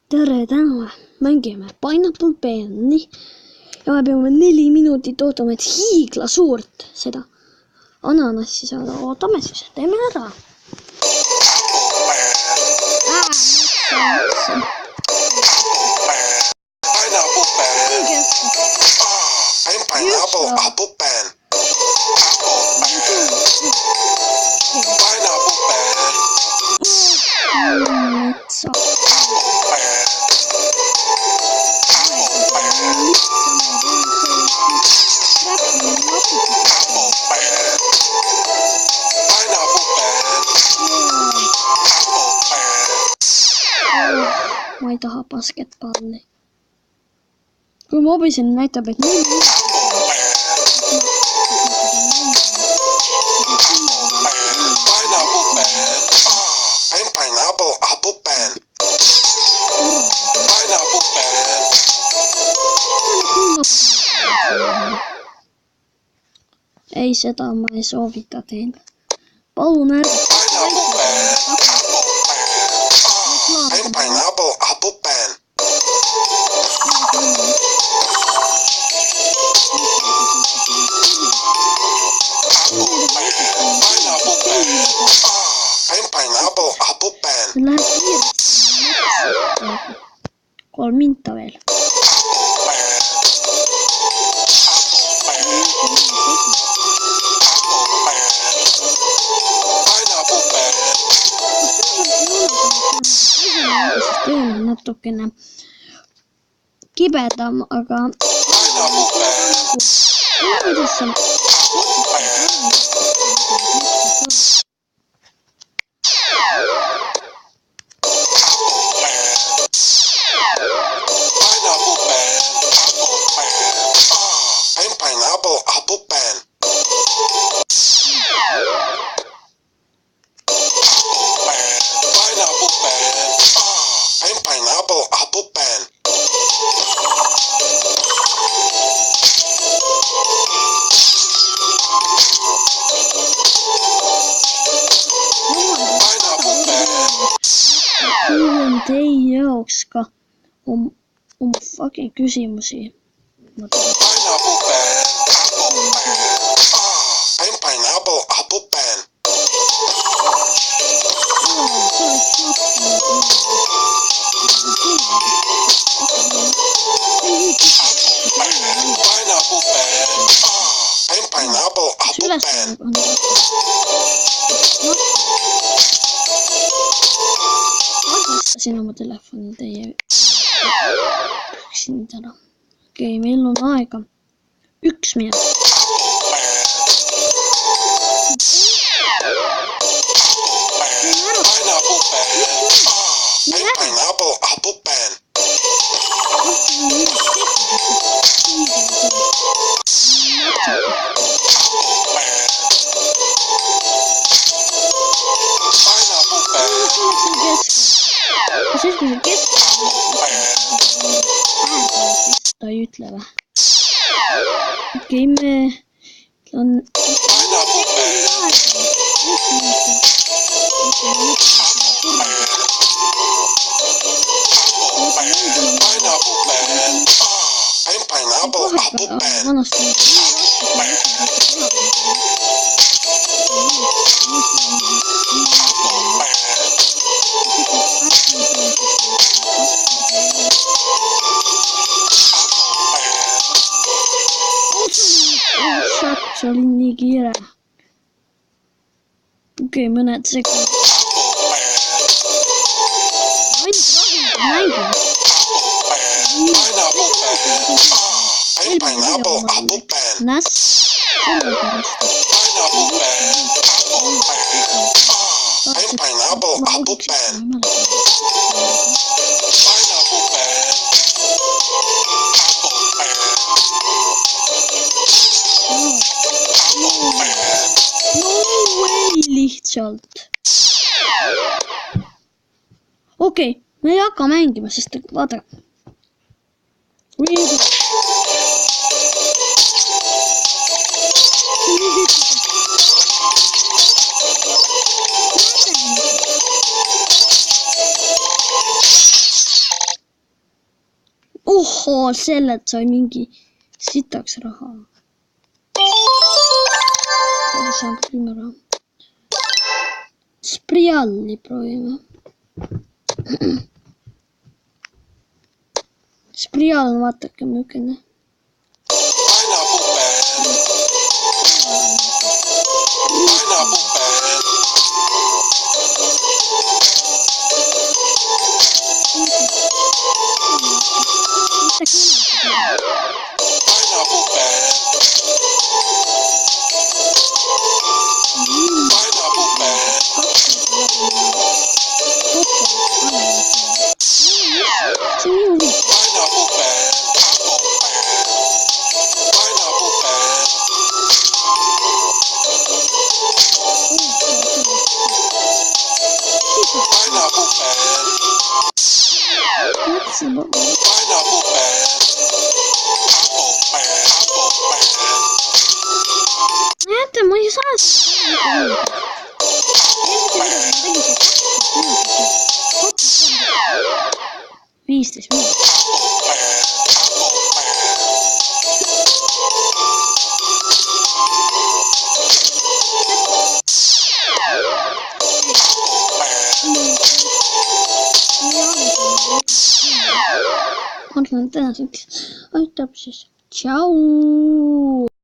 tere, täna mängime Pineapple Penny ja me peame 4 minutit ootama, et hiigla suurt seda ananassi saada. Ootame siis, teeme ära. Pineapple pen. Pineapple pen. Ma ei taha basketballi. Kui ma obisen näitab, et nii ei, seda ma ei soovita teile. Palun ärge. Pineapple apple pen. Pineapple apple pen. Läheb kiiresti. 3 minta veel. Töö on natukene kibedam, aga kuidas on? Pineapple apple pen. Pineapple apple pen. Kuulen teie jaoks ka oma fucking küsimusi. Pineapple pen. Pineapple apple pen. Pineapple apple pen. Siin oma telefoni teie üksin täna. Okei, meil on aega 1 minut. Pineapple apple pen. Siis kui see ta ei ütle või? Okei, me on Pineapple apple pen. See oli nii kiire. Okei, mõned sekundid. Pineapple apple pen. Näs, sellepärast. Pineapple apple pen. No way, lihtsalt. Okei, me ei hakka mängima, sest vaata. ohoo, sellelt sai mingi sitaks raha. Saan ka 10 raha. Sprialli proovime. Sprial on vaatake mükene. Näete, ma ei saa seda. 15 minutit. Aitab siis. Tšau.